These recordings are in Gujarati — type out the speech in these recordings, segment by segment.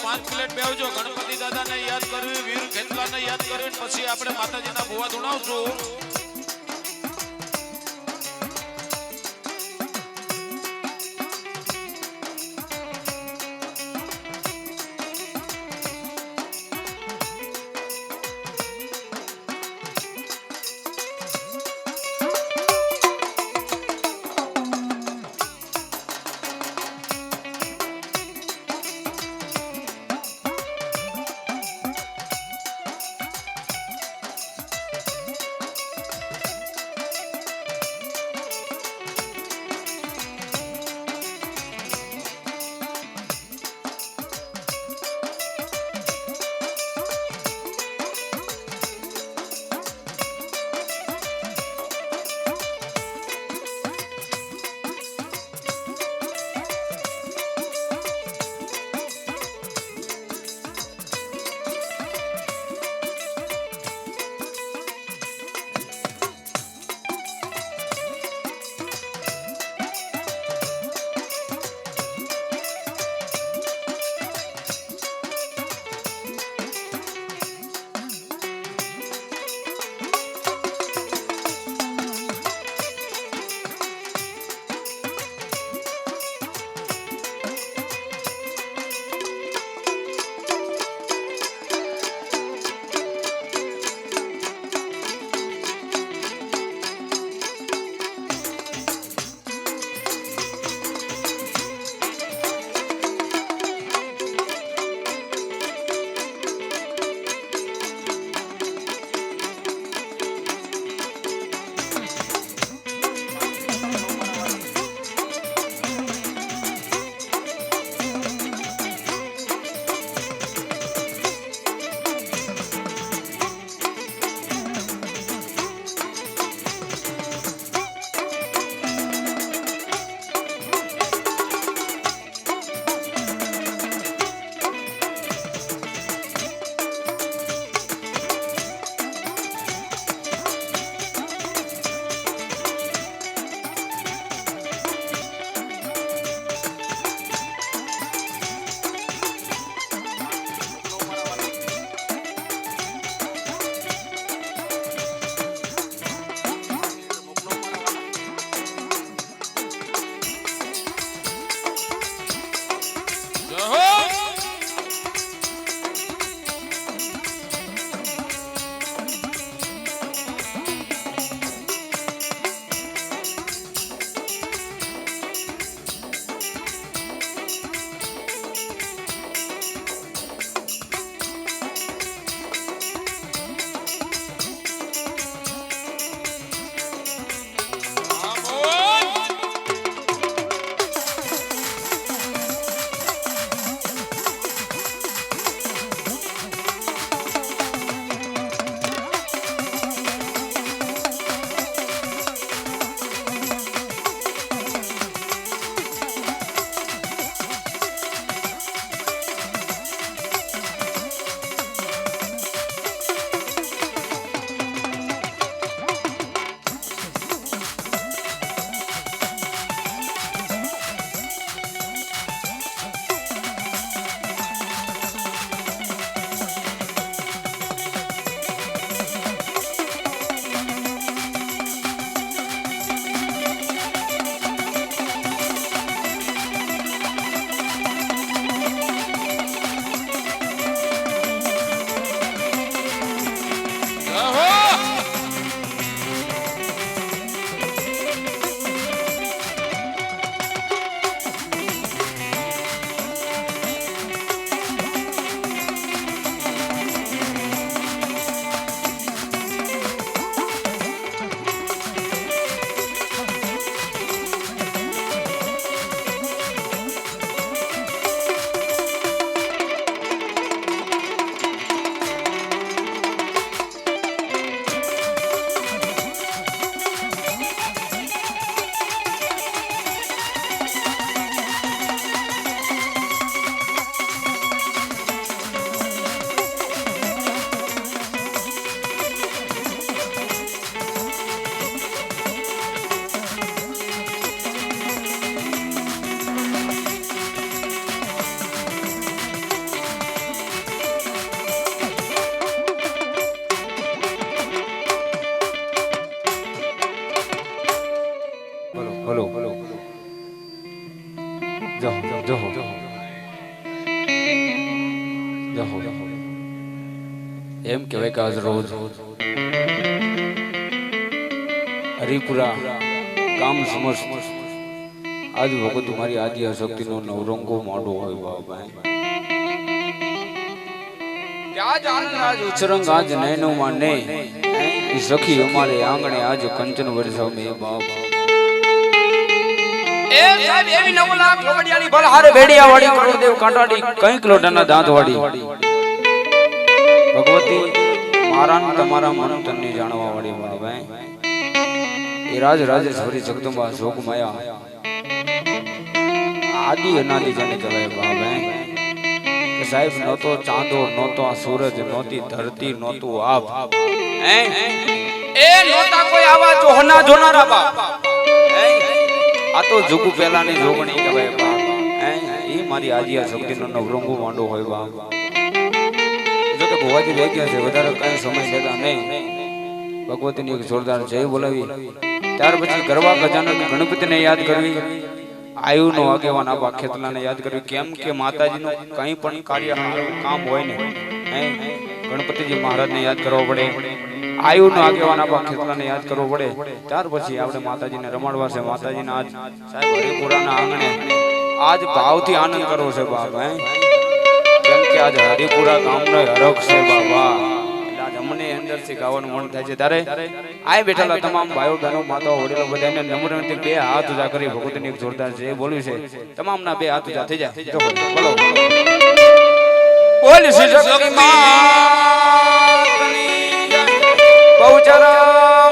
પાંચ પ્લેટ બેવજો. ગણપતિ દાદાને યાદ કરવી, વીર ખેતલાને યાદ કરવી, પછી આપણે માતાજીના ભુવા ધુણાવશું. એમ કહેવાય કે આજ રોજ હરિપુરા ગામ સમસ્ત આજ વખત મારી આદિ શક્તિનો નવરંગો મોઢો હોય બાબા આજ આનંદ આજ ઉછરંગ આજ નૈનો માને સખી અમારે આંગણે આજ કંચન વરસાવ મે બાપ એ સાહેબ એવી 9 લાખ લોડિયાની બલહારે ભેડિયા વાળી કરોડદેવ કાંટાડી કંઈક લોડાના દાંત વાળી ભગવતી મારા તમારા મન તનને જાણવા વાળી બાબા એ રાજ રાજેશ્વરી જગદંબા જોગ માયા આદિ અનાદિ જને કહેવાય બાબા કે સાહેબ નહોતો ચાંદો નહોતો આ સૂરજ નહોતી ધરતી નહોતું આપ એ નહોતા કોઈ આવા જોહના જોનારા બાપ આ તો જુગુ પહેલાની જોગણી કહેવાય બાપ એ મારી આદિયા શક્તિનો નવરંગો માંડો હોય બાપ જો કે ભોવાજી વેગ્યા છે વધારે કઈ સમય લેતા નહીં ભગવતીની એક જોરદાર જય બોલાવી ત્યાર પછી ગરબા ગજાનન ગણપતિને યાદ કરવી આયુનો આગેવાન આબા ખેતલાને યાદ કરવી કેમ કે માતાજીનું કંઈ પણ કાર્ય કામ હોય ને ગણપતિજી મહારાજને યાદ કરવો પડે આયુનો આગેવાન આબા ખેતલાને યાદ કરવો પડે ત્યાર પછી આપણે માતાજીને રમાડવા છે માતાજીના આજ સાહેબ હરિપુરાના આંગણે આજ ભાવથી આનંદ કરવો છે બાપ કેમ કે આજ હરિપુરા ગામનો હરખ છે બાબા અમને અંદરથી ગાવાનું મન થાય છે ત્યારે આ બેઠેલા તમામ ભાઈઓ બહેનો માતાઓ વડીલો બધાને નમ્રતાથી બે હાથ ઊંચા કરી ભગવતીની એક જોરદાર જે બોલ્યું છે તમામના બે હાથ ઊંચા થઈ જાય બોલો બોલ શ્રી શક્તિ માતની જય બહુચર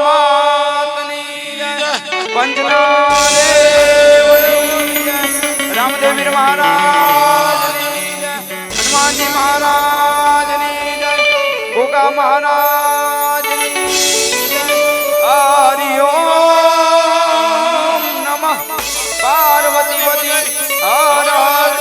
માતની જય પંચના દેવની જય રામદેવ મહારાજની જય હનુમાનજી મહારાજની જય ગોગા મહારાજ હરિ ઓમ નમઃ પાર્વતી પતિ હર હર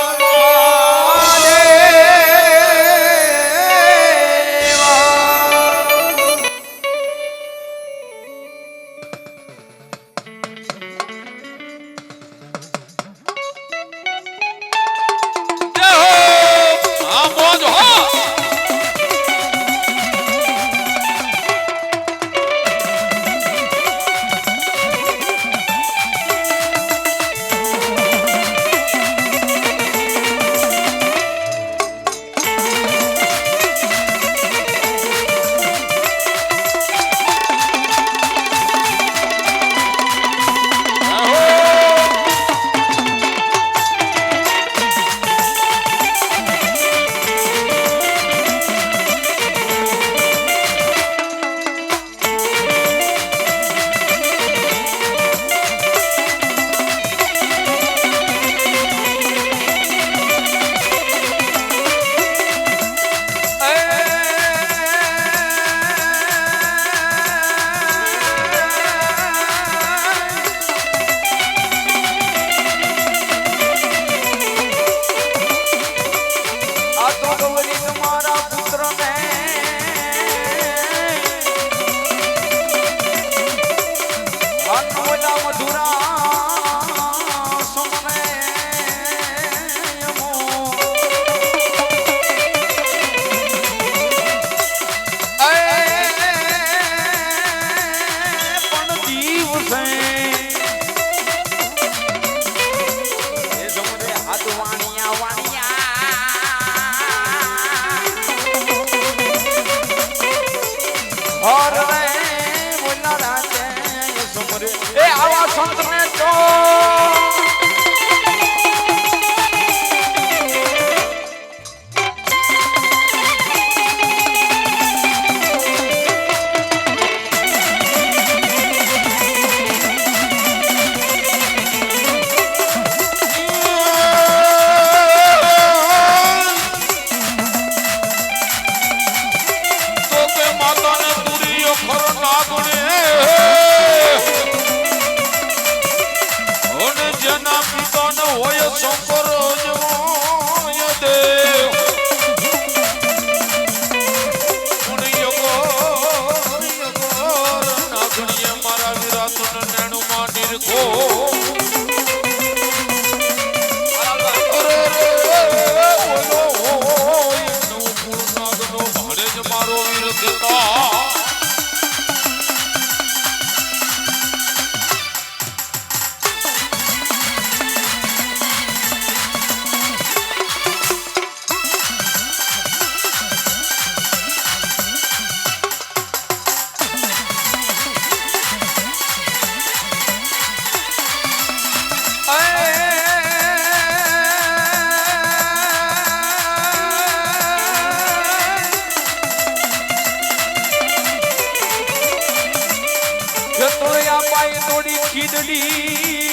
ખીદડી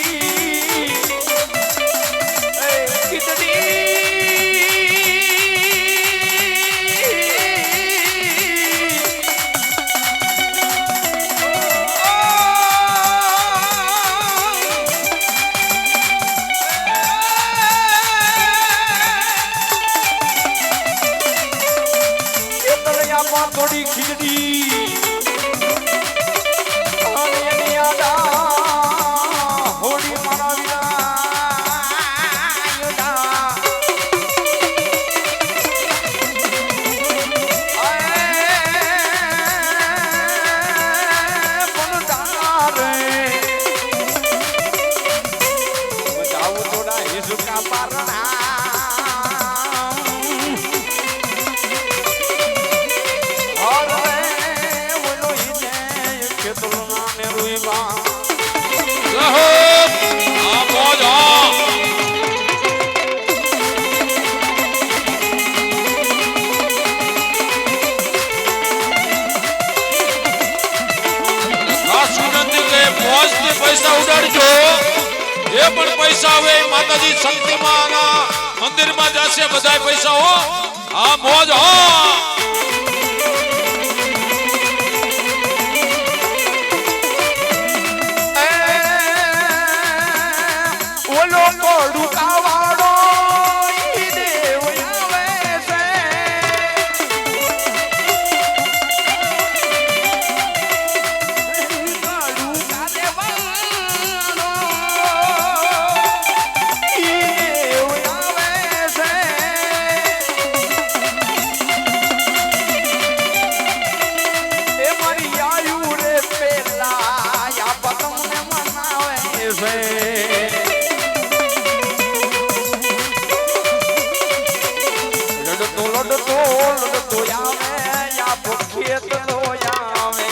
થોડી ખીચડી અને એની આડા હોડી મારા વિના થોડા હિસુકા પારણા પૈસા ઉડાડજો જે પણ પૈસા આવે માતાજી શક્તિમાં મંદિરમાં જશે બધા પૈસા હો આ મોજ હો ઓલો કોડું કાવાડો ઈ દેવ આવે છે કાડું કાદેવાનો ઈ દેવ આવે છે એ મારી આયુ રે પેલા આ પતંગને મનાવે છે લડતો આવે યા ભૂખીએ તો આવે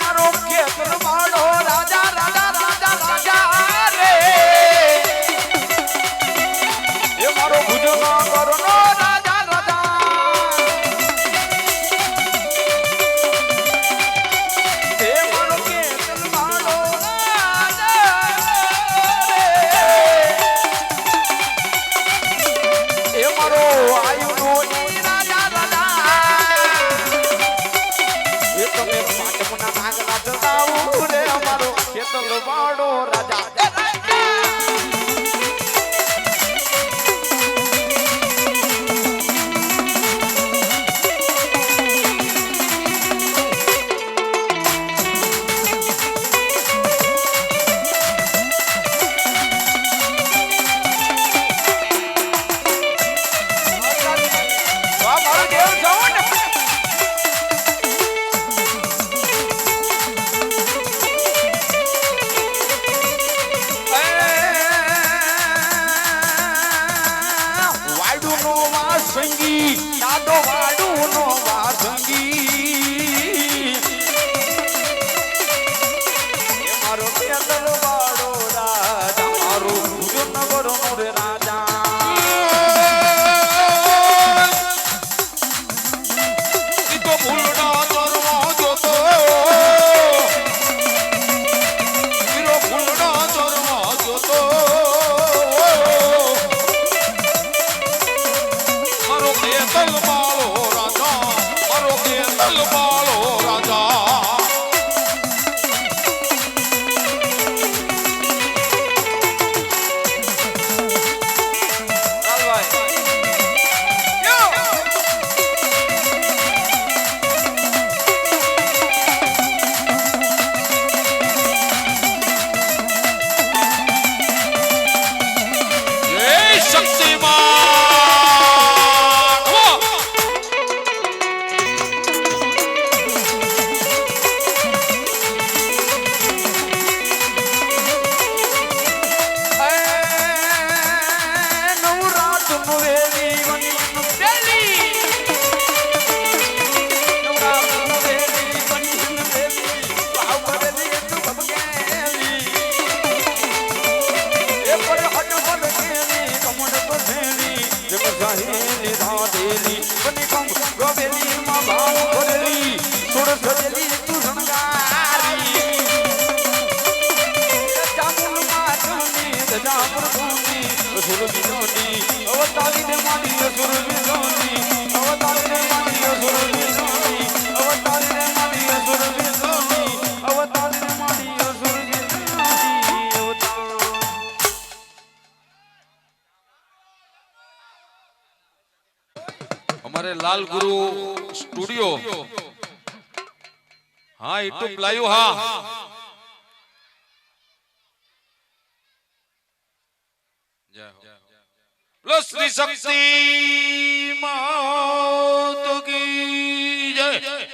મારો ખેતર વાળો રાજા રાજા રાજા રાજા રે એ મારો ભુજનો કરનો રાજા રાજા એ મારો ખેતર વાળો રાજા રે એ મારો આયુનો ઈ રાજા રાજા એ તમે પાંચમના નાગના જતાવું રે અમારો ખેતર વાળો રાજા મારો દેવ જાઓ ને સજેલી તું શણગારી જામુન માતુની સજા પ્રભુની અસુર વિનોની અવતારીને મારી અસુર વિનોની અવતારીને મારી અસુર વિનોની અવતારીને મારી અસુર વિનોની અવતારીને મારી અસુર વિનોની हमारे लाल गुरु स्टूडियो हाँ यूट्यूब लाइव हाँ प्लस श्री शक्ति मात की जय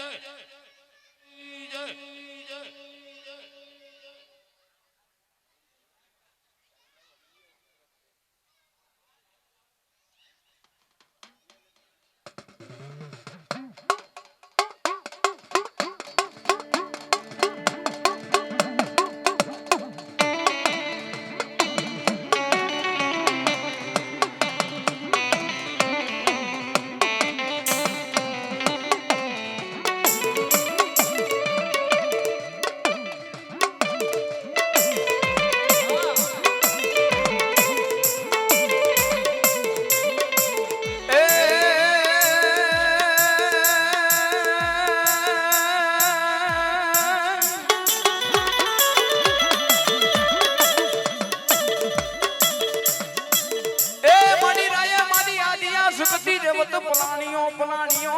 પલાણીઓ પલાણીઓ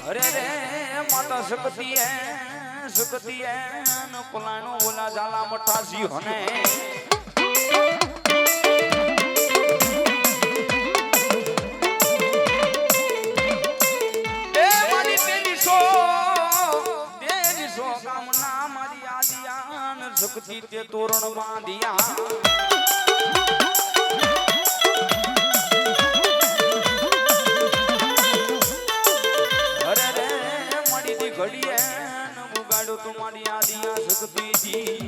અરે રે માતા શકતી હે ન પલાણો ઓલા જાલા મઠાસી હને એ મારી તેરી સો કામના મારી આદિયાન શકતી તે તોરણ બાંધિયા ઘડીએ ન મુગાડો તમારી આદિયા શકતીજી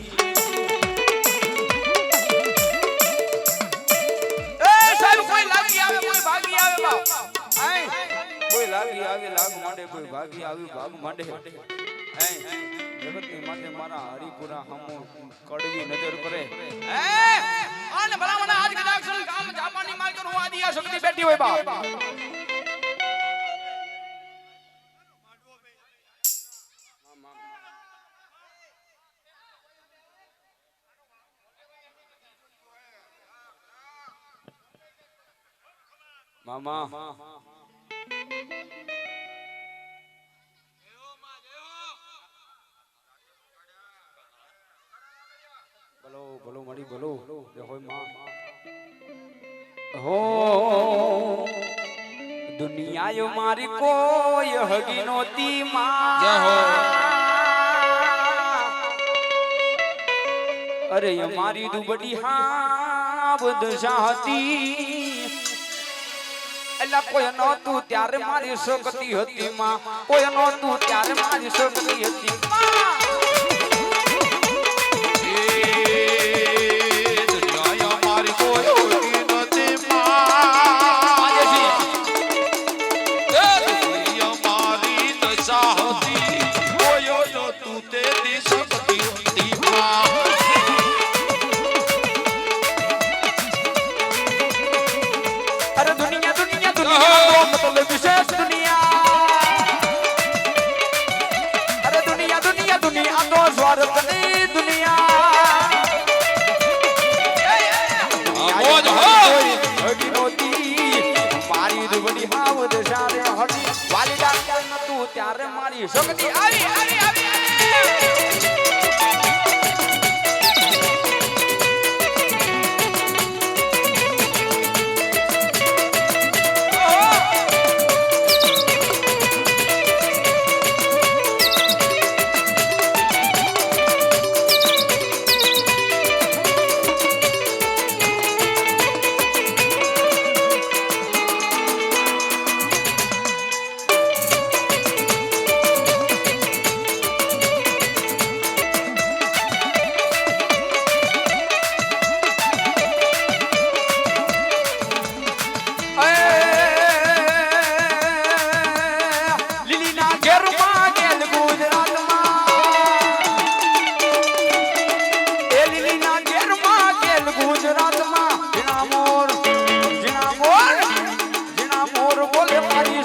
એ સાહેબ કોઈ લાગી આવે કોઈ ભાગી આવે બાપ આય કોઈ લાગી આવે લાગ માંડે કોઈ ભાગી આવી ભાગ માંડે હે જગતની માટે મારા હરિપુરા હમો કડવી નજર કરે હે આને ભલા મને આજ કદાચ કામ જાપાની માર કરું આદિયા શકતી બેઠી હોય બાપ મામા બોલો બોલો મારી બોલો હોય માં હો દુનિયા મારી કોઈ હગી નોતી માં જય હો અરે મારી દુબડી હા બદશા હતી એલા કોઈ નહોતું ત્યારે મારી શક્તિ હતી માં કોઈ નહોતું ત્યારે મારી શક્તિ હતી દુનિયા મારી કોઈ હોતી નથી માં દુનિયા મારી દશા હતી કોઈ નહોતું તેની શક્તિ હતી માં અરે દુનિયા मतलब विशेष दुनिया अरे दुनिया दुनिया दुनिया तो स्वार्थ नहीं दुनिया मारी दुबड़ी हाव दशारे हटी वाली डाक्टर न तू त्यारे मारी शक्ति आई आई आई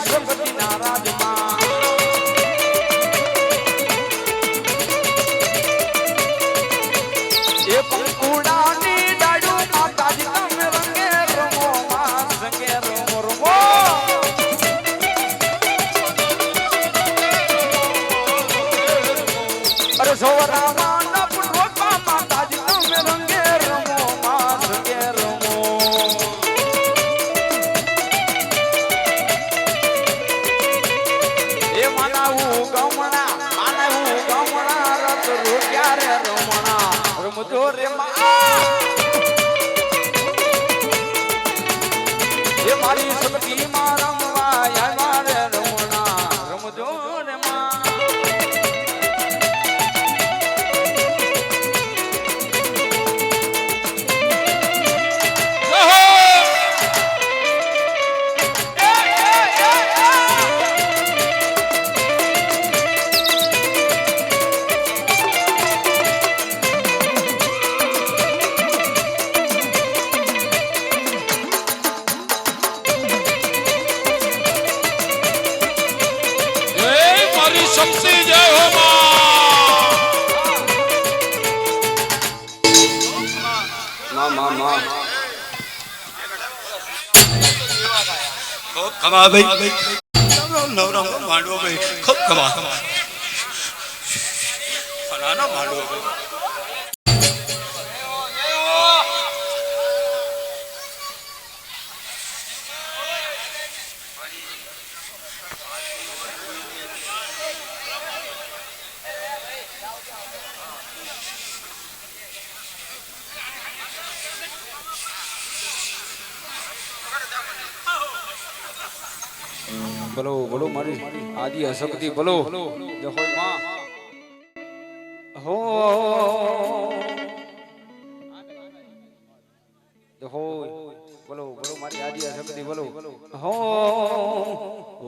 શક્તિના રાજમાં એ પંકુડાની ડાળુ માતાજી તમે રંગે રમો માં સંગે રમો રમો અરે સોરામાં ન પુરોપા માતાજી તમે રંગે રમો માં સંગે રમો એ માનાવું ગમણા રત રોક્યા રે રમણા રમજો રે એ મારી શક્તિ માં રમવા આવ્યા રે રમણા રમજો રે શક્તિ જય હો માં ખૂબ કમા ભાઈ નવરા માંડવો ભાઈ ખૂબ કમા ફલાનો માંડવો ભાઈ બોલો બોલો મારી આદિ અશક્તિ બોલો જય હો માં હો જય હો બોલો બોલો મારી આદિ અશક્તિ બોલો હો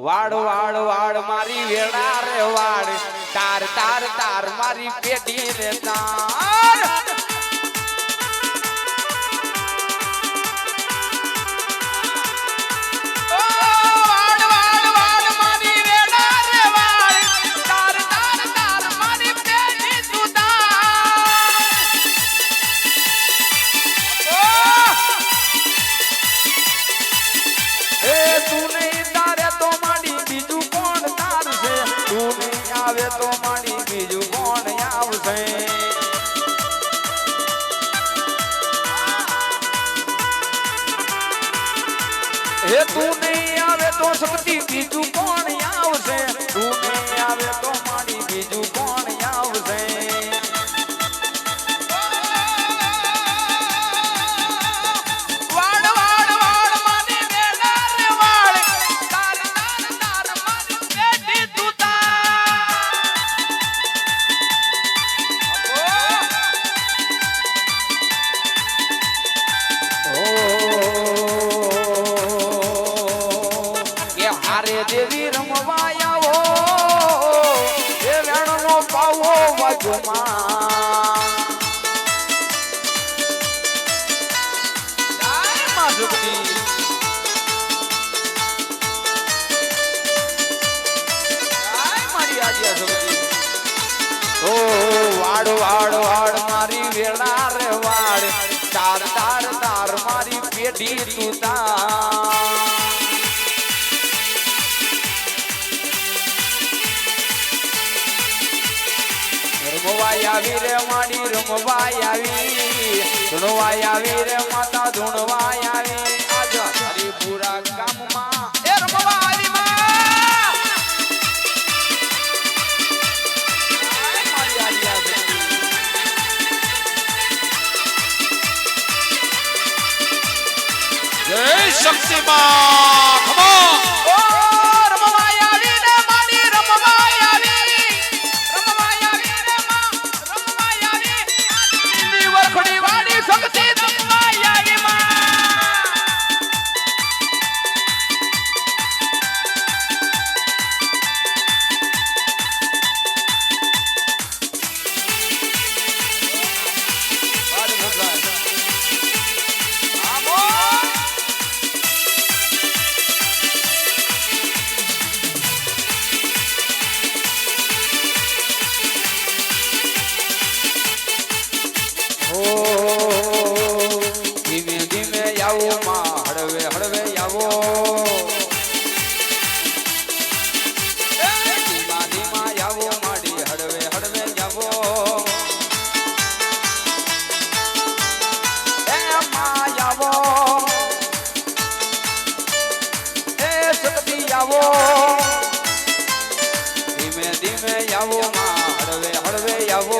વાડ વાડ વાડ મારી વેળા રે વાડ તાર તાર તાર મારી પેઢી રે તાર આવે તો માડી બીજું કોણ આવશે હે તું નહીં આવે તો શક્તિ બીજું કોણ આવશે તું નહીં આવે તો માડી બીજું કોણ આવશે દેવી રમવા આવો એ વેણનો પાવો વાજુમાં માં શક્તિ મારી આજે શક્તિ ઓ વાડ વાડ વાડ મારી વેળા રે વાડ તાર તાર તાર મારી પેઢી તું તાર રમવાય આવી રે માડી રમવાય આવી ધૂણવાય આવી રે માતા ધૂણવાય આવી આજ હરિપુરા ગામમાં એ રમવા આવી જય શક્તિ માં ખમો આવો ધીમે ધીમે આવો માં હળવે હળવે આવો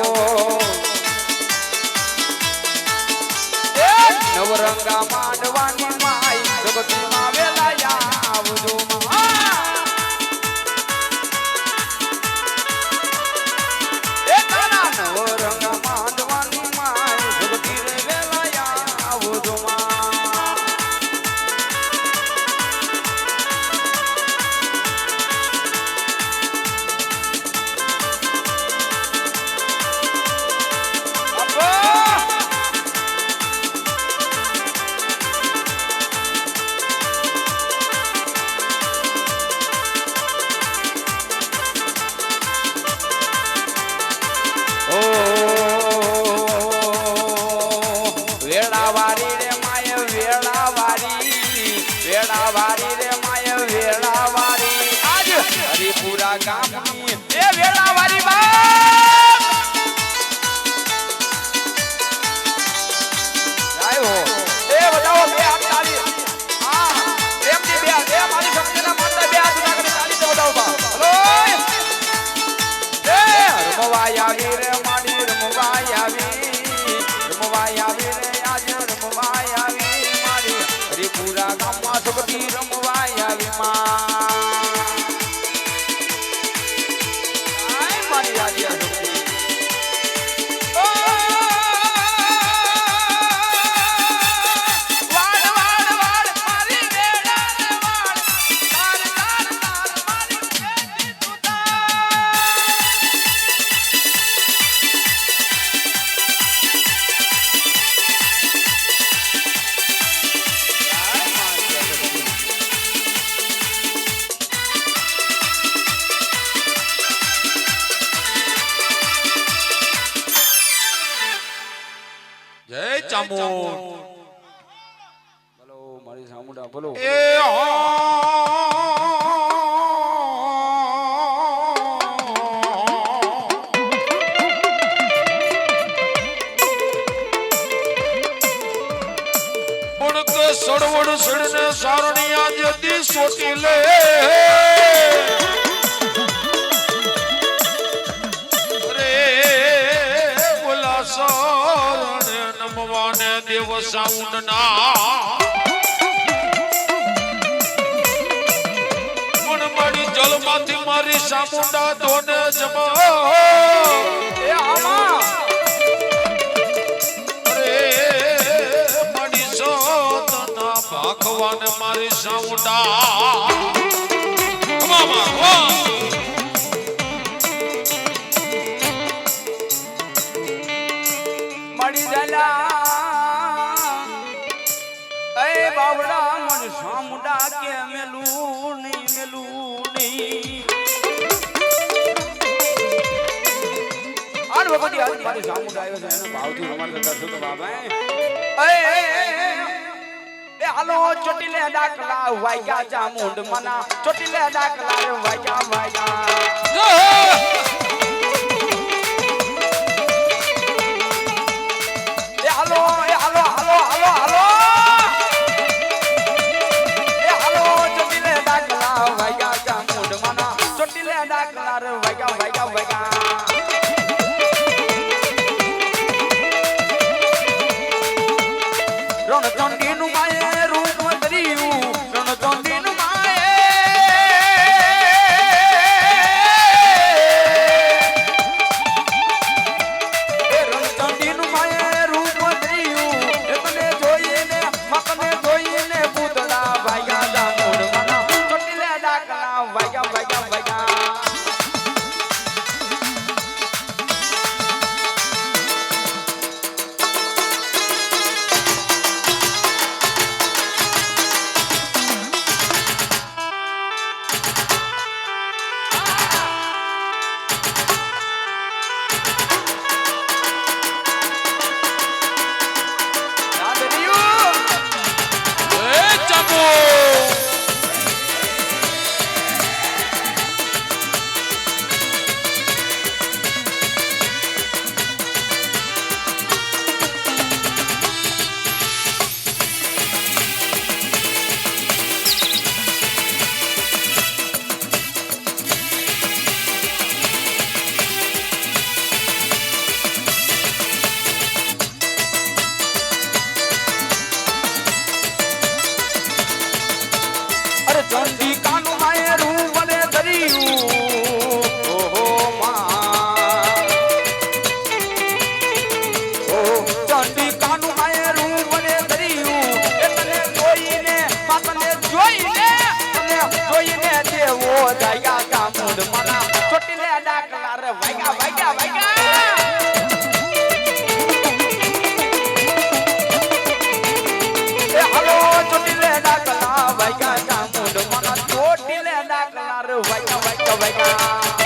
એ નવરંગા માંડવાની માય જગતમાં વેલા આવજો માં એ તારા નવરંગા માંડવાની માય જગતી વેલા આવજો માં વેળાવારી રે માય વેળાવારી આજ હરિપુરા ગામની એ વેળાવારી બાપ આયો એ બતાવો બે હાથ તાળી હા પ્રેમથી બે હાથ એ મારી શક્તિના માતા બે હાથ ઉઠા કરી તાળી બતાવો બા હલો એ રમવાય આવી રે માડી રમવાય આવી રે આજ રમવાય આવી મારી હરિપુરા ગામમાં સબકી રમવાય આવી માં આય મારી આજે સબકી ઓ વાડ વાડ વાડ મારી વેડા ને વાડ તાર તાર તાર મારી ખેતી તુતા જય ચામુંડ બોલો મારી સામુડા બોલો એ સડવડ સડને સારણિયા જતી સોટી લે રે બોલા સારણે નમવાને દેવ સાઉન્ડ ના પણ મારી જલમાંથી મારી સામુંડા ધોને જમા એ આમાં ભગવાન મારી સાઉન્ડા મળી જલા એ બાવડા મન સામુડા કે મેલું નહીં આડ વખતે આજ મારી સામુડા આવ્યો છે એનો ભાવથી રમાડ કરતા છો તો બાબા એ હાલો ચોટીલે ડાકલા વાગ્યા ચામુંડ મના ચોટીલે ડાકલા રે વાગ્યા એ હાલો ચોટીલે ડાકલા વાગ્યા ચામુંડ મના ચોટીલે ડાકલા રે વાગ્યા રણચંડી નું માયે રૂપ ધર્યું રણચંડી નું રણચંડી નું માયે રૂપ ધર્યું એકને જોઈને મકને જોઈને પૂતળા ભાગ્યા ચામુંડ મના ચોટીલે ડાકલા વાગ્યા ના કલાર વાગ્યા વાગ્યા વાગ્યા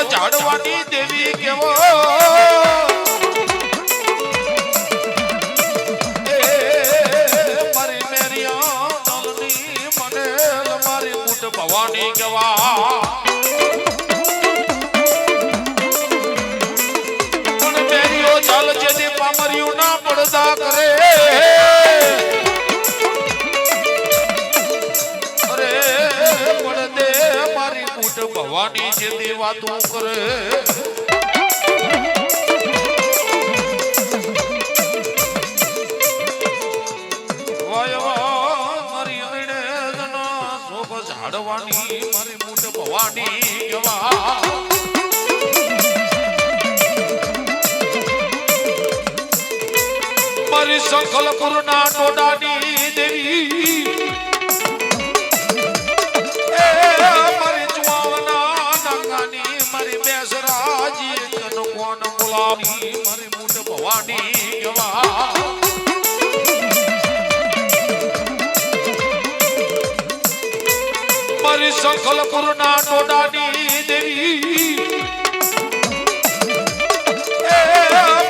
ઝાડવાની દેવી કેવો મારી મેરિયા દલની મને મારી મૂઠ ભવાની કેવા પણ મેરિયો ચાલ છે તે પામરિયું ના પડદા કરે અરે પડદે મારી મૂઠ ભવાની જે દેવા તું કરે મારી અણે શોભ ઝાડવાની મારી મૂઠ ભવાની કેવા મારી સંકલપુરના ટોડાની દેવી મારી જુવાવના નાગાની મારી બેસરાજી તન કોણ બોલાવી મારી મૂઠ ભવાની કેવા મારી સંકલપુરના ટોડાની દેવી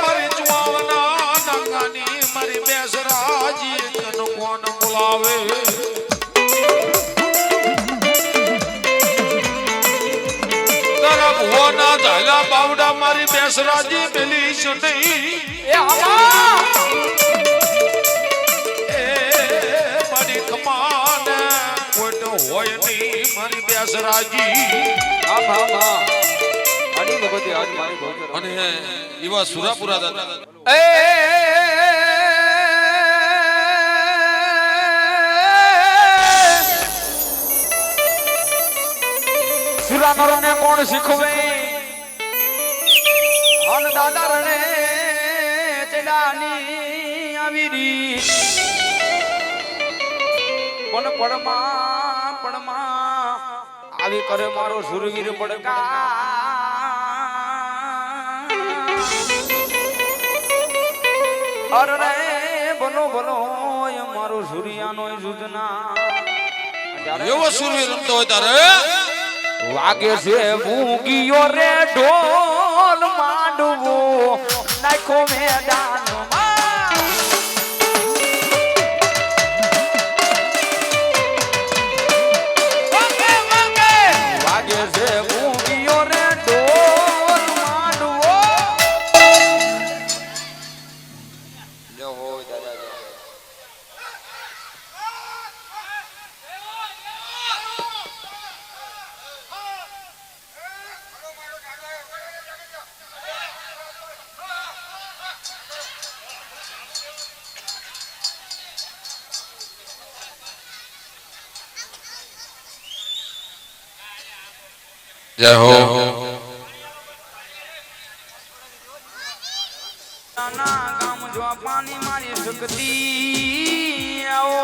મારી જુવાવના નાગાની મારી બેસરાજી તન કોણ બોલાવે ભુવાના ઝાલા બાવડા મારી બેસરાજી પેલી છે નહીં મારી કમાન કોઈ તો હોય નહીં મારી બેસરાજી અને એવા સુરાપુરા દાદા સુરાનરને કોણ શીખવે હન દાદા રણે ચડાની આવી રી પણ પડમાં આવી કરે મારો સુરવીર પડકા અરે બનો બનો મારો સૂર્યાનો સુજના એવો સુરવીર રમતો હોય તારે વાગે છે મૂગીયો રે ઢોલ માંડવો નાખો મેદાનમાં વાગે છે મૂગીયો રે ઢોલ માંડવો જો હોય દાદા જય હો નાના ગામ જો પાણી મારી શકતી આવો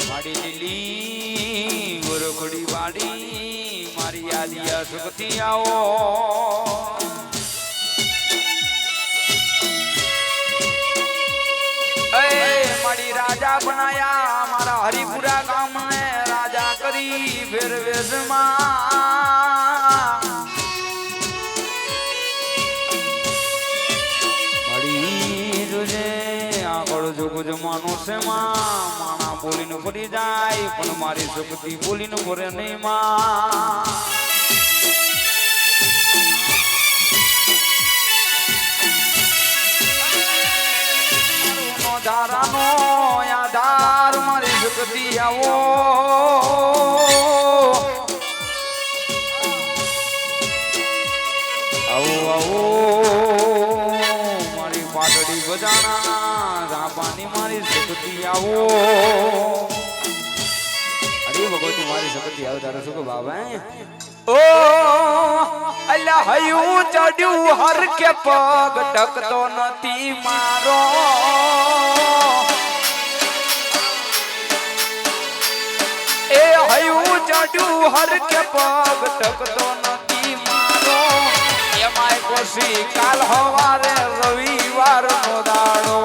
મારી લીલી વરખડી વાડી મારી યાદિયા શકતી આવો મારી રાજા બનાયા મારા હરિપુરા ગામને રાજા કરી ફેરવેશમાં મારી જોજે આગળ જોગ જમાનો છે માણા બોલીને ફરી જાય પણ મારી શક્તિ બોલીને ફરે નહીં માં ધારાનો આધાર મારી જગતી આવો આવો આવો મારી પાટડી બજાણા રાપાની મારી જગતી આવો અરે ભગવતી મારી જગતી આવે તારે શું કે બાબા ઓ અલ્લા હયું ચડ્યું હર કે પગ ટકતો નથી મારો એ હયું ચડ્યું હર કે પગ ટકતો નથી મારો એમાંય પછી કાલ હવારે રવિવાર નો દાડો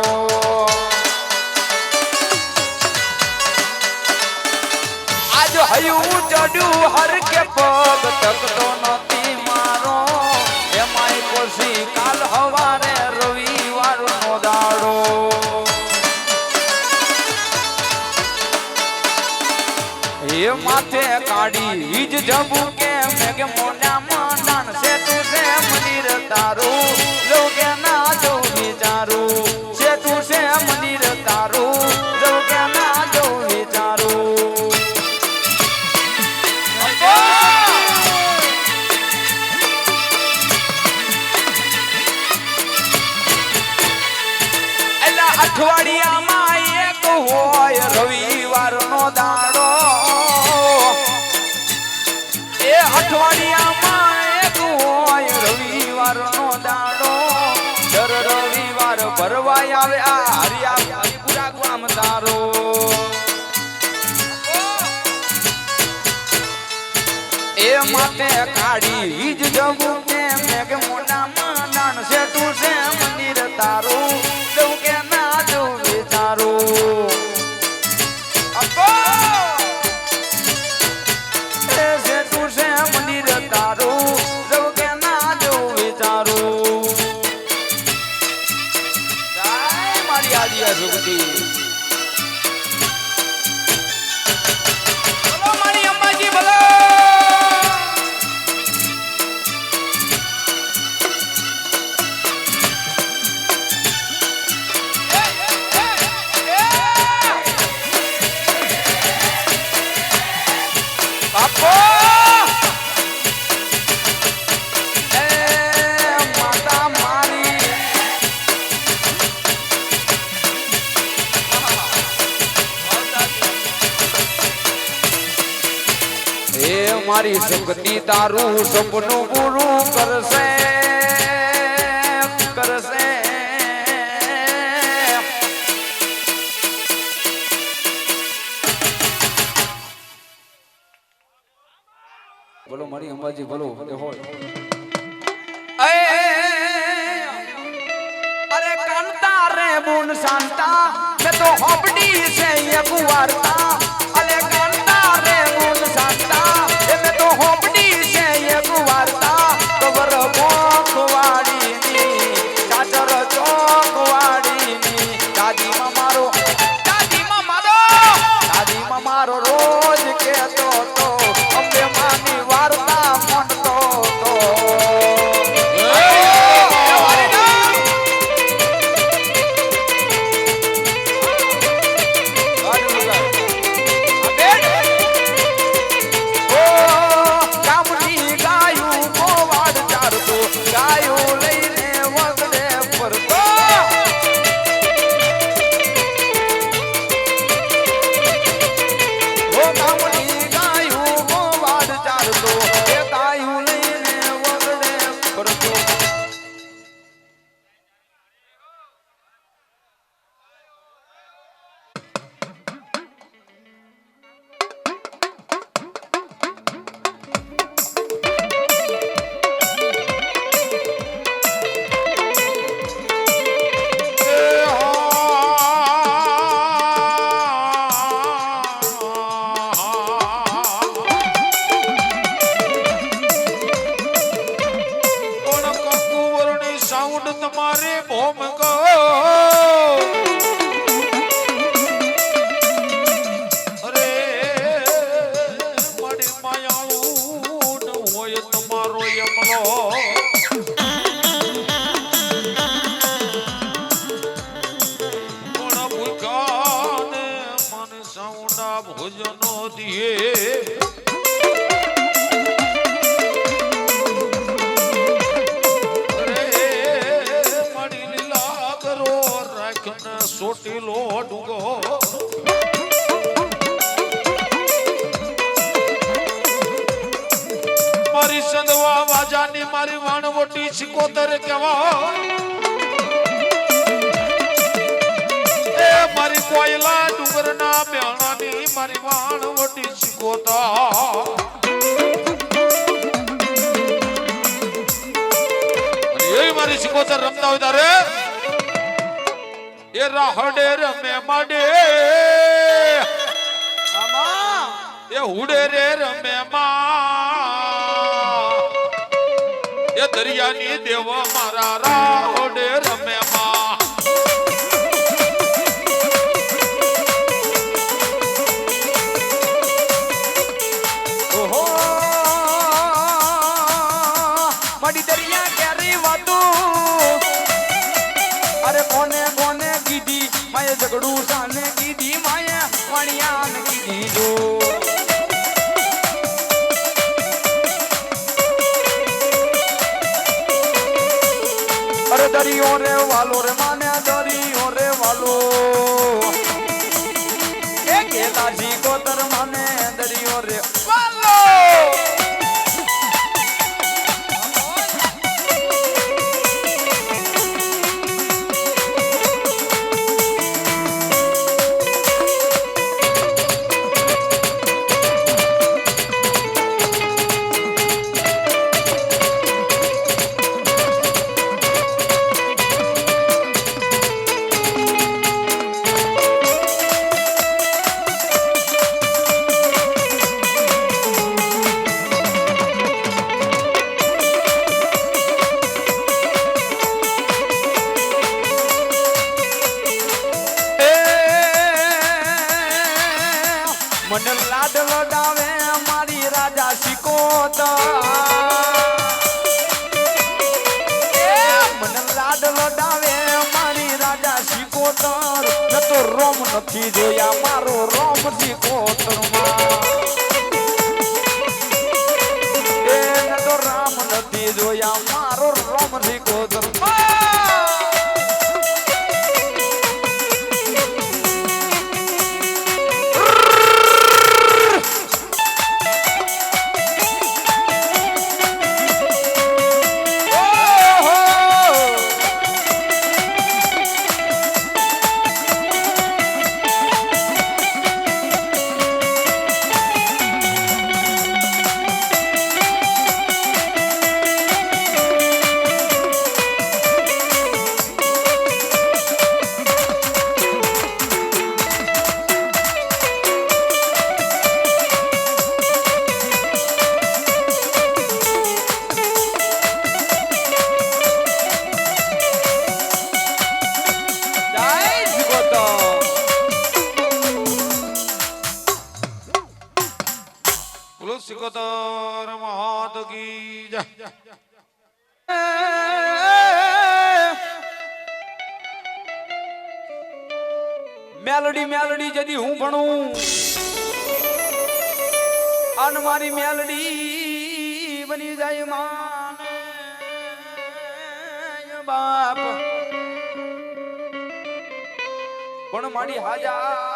આજ હયું ચડ્યું હર કે પગ ટકતો નથી મારો એમાંય પછી કાલ હવારે રવિવાર નો દાડો એ માથે કાઢી વીજ જબુ કે મેઘ મોઢામાં દાન છે તું છે મંદિર તારું જવું કે ના જવું વિચારું છે તું છે મંદિર તારું જવું કે ના જવું વિચારું એલા અઠવાડિયામાં એક હોય રવિવાર નો દાડો એ અઠવાડિયામાં એક હોય રવિવાર નો દાડો દર રવિવાર ભરવાય આવે આ હરિપુરા ગામ તારો એ માટે કાઢી વીજ જવું કે મેઘ મોઢામાં દાન છે તું છે મંદિર તારું જવું કે ના જવું વિચારું છે તું છે મંદિર તારું જવું કે ના જવું વિચારું મારી આદિયા સુગતી બોલો મારી અંબાજી બોલો મારી શક્તિ તારું સપનું પૂરું કરશે કરશે બોલો મારી અંબાજી બોલો હોય અરે કાંતા રે બુન શાંતા મે તો હોબડી છે એક વાર્તા અરે કાંતા રે બુન શાંતા મે તો હોબડી છે એક વાર્તા કબર બોખવાડી ની ચાચર ચોકવાડી ની દાદીમાં મારો રોજ કેતો તો અંબે માની વાર્તા મનતો તો સાઉન્ડા સોટીલો ડુંગો મારી સંદવા વાજાની મારી વાણવટી સિકોતર કેવા એ મારી કોયલા ડુંગરના મેણાની મારી વાણવટી સિકોતર એ મારી સિકોતર રમતા હોય તારે એ રાહડે રમે માડે એ હુડે રે રમે માં એ દરિયાની દેવ મારા રાહડે રમે માં ઓહો મડી દરિયા ક્યારે વાતો અરે કોને કોને કીધી માય ઝઘડું સાને કીધી માય વાણિયાન કીધી જો અરે દરિયો રે વાલો રે માને દરિયો રે વાલો એ કેલાજી કોતર માને દરિયો રે વાલો મને લાડ લડાવે મારી રાજા સિકોતર મને લાડ લડાવે મારી રાજા સિકોતર ન તો રોમ નથી જોયા મારો રોમ સિકોતર એ ન તો રામ નથી જોયા મારો રોમ સિકોતર સિકોતર મહાત કી જય મેલડી મેલડી જદી હું ભણું અન મારી મેલડી બની જાય માન બાપ પણ મારી હાજા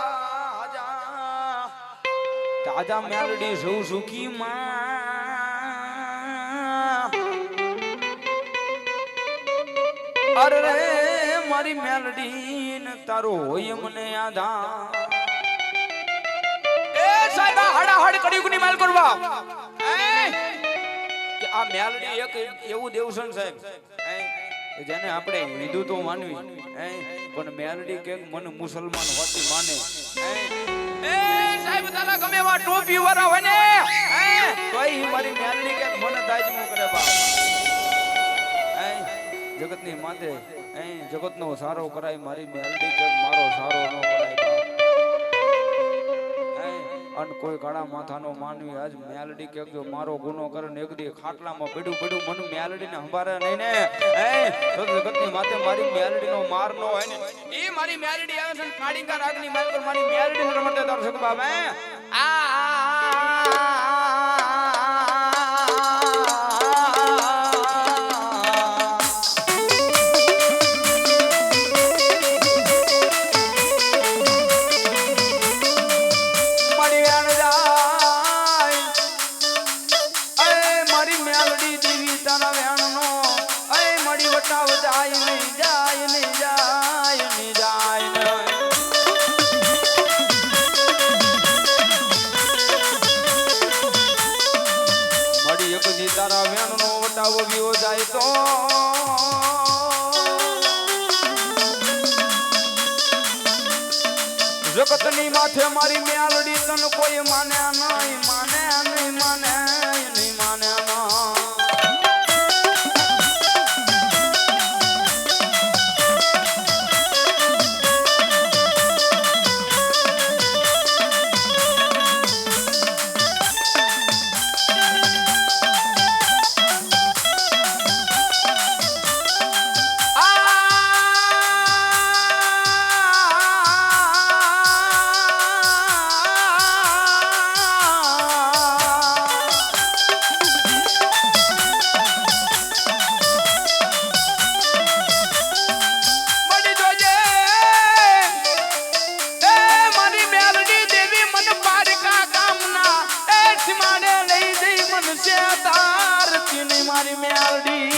તાજા મેલડી સૌ સુખી માં અરે મારી મેલડી ને તારો હોય મને આધા એ સાહેબ હડા હડ કડીકની માલ કરવા કે આ મેલડી એક એવું દેવસન સાહેબ જેને આપણે હિન્દુ તો માનવી પણ મેલડી કે મને મુસલમાન હોતી માને એ સાહેબ તાલા ગમે વા ટોપી વાળા હોય ને તોય મારી મેલડી કે મને દાજમો કરે બાપ જગતની માથે જગતનો સારો કરાય મારી મેલડી કે મારો સારો ન કરાય અન કોઈ કાળા માથાનો માનવી આજ મેલડી કે જો મારો ગુનો કરે ને એક દી ખાટલામાં પડ્યું પડ્યું મને મેલડી ને હંભારે નહીં ને તો જગતની માથે મારી મેલડી નો માર નો હોય ને ઈ મારી મેલડી આવે છે કાળીકા રાગની માલ પર મારી મેલડી ને રમતે તાર સકબા આ જાય નહીં જાય નહીં જાય નહીં જાય નહીં. મળી એક દી તારા વેણનો વટાવો વિયો જાય તો જગતની માથે મારી મેલડી તન કોઈ માને નહીં માને નહીં માને નહીં માને ના. મારી મેલડી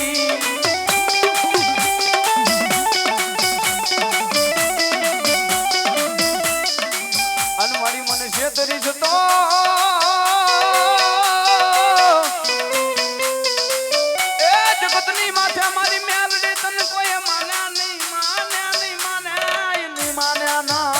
અને મારી મને છેતરી છે તો એ જગતની માથે મારી મેલડી તને કોઈ માન્યા નહીં માન્યા નહીં માન્યા નહીં માન્યા ના.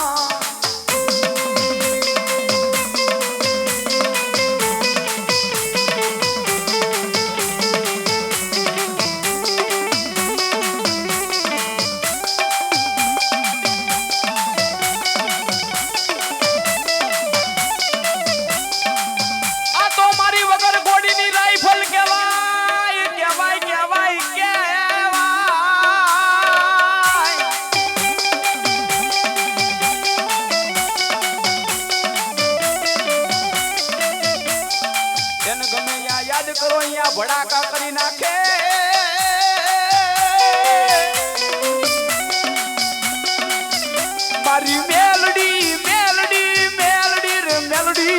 યાદ કરો અહીંયા ભડાકા કરી નાખે મારી મેલડી મેલડી મેલડી રે મેલડી.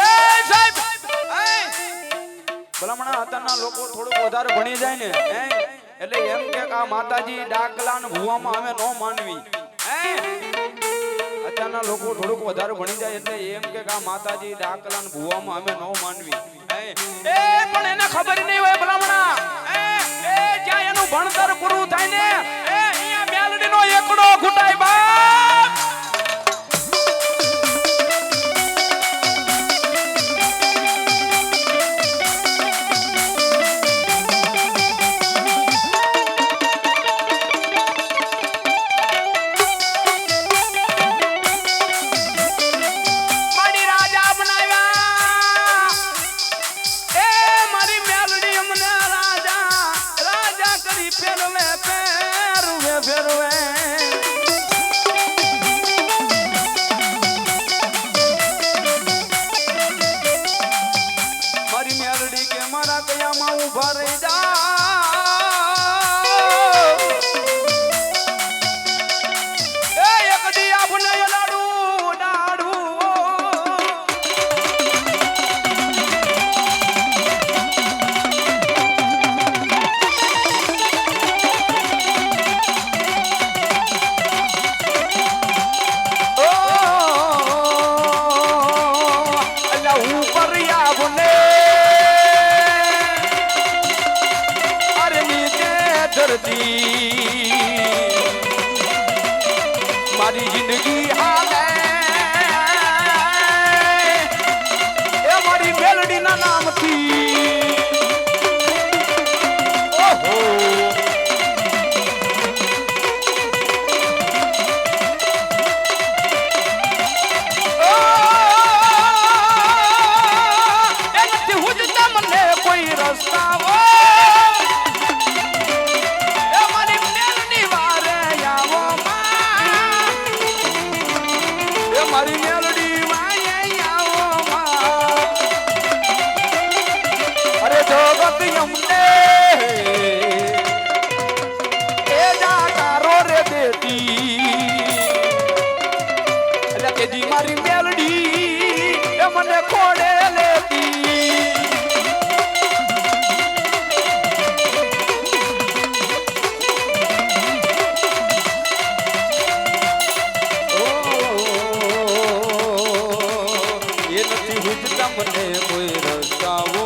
એ સાહેબ ભલામણા અત્યારના લોકો થોડુંક વધારે ભણી જાય ને એટલે એમ કે આ માતાજી ડાકલા ને ભુવામાં અમે નો માનવી. અત્યારના લોકો થોડુંક વધારે ભણી જાય એટલે એમ કે આ માતાજી ડાકલા ને ભુવામાં અમે નો માનવી. એ પણ એને ખબર નહીં હોય ભલામણા એ જ્યાં એનું ભણતર પૂરું થાય ને એ અહીંયા મેલડીનો એકડો ઘૂંટાય બાપ. મારી મેલડી કે મારા કયામાં ઉભા રહી જા એ એક દી આપને લાડુ ડાડુ મારી જિંદગી હાલે એ મારી મેલડી ના નામથી. ઓહો એનાથી હુજતા મને કોઈ રસ્તા મારી મેલડી અરે જગત અમને એ જાકારો રે દેતી એટલે તેજી મારી મેલડી એ મને ખોડે લેતી. અમને કોઈ રસ્તાઓ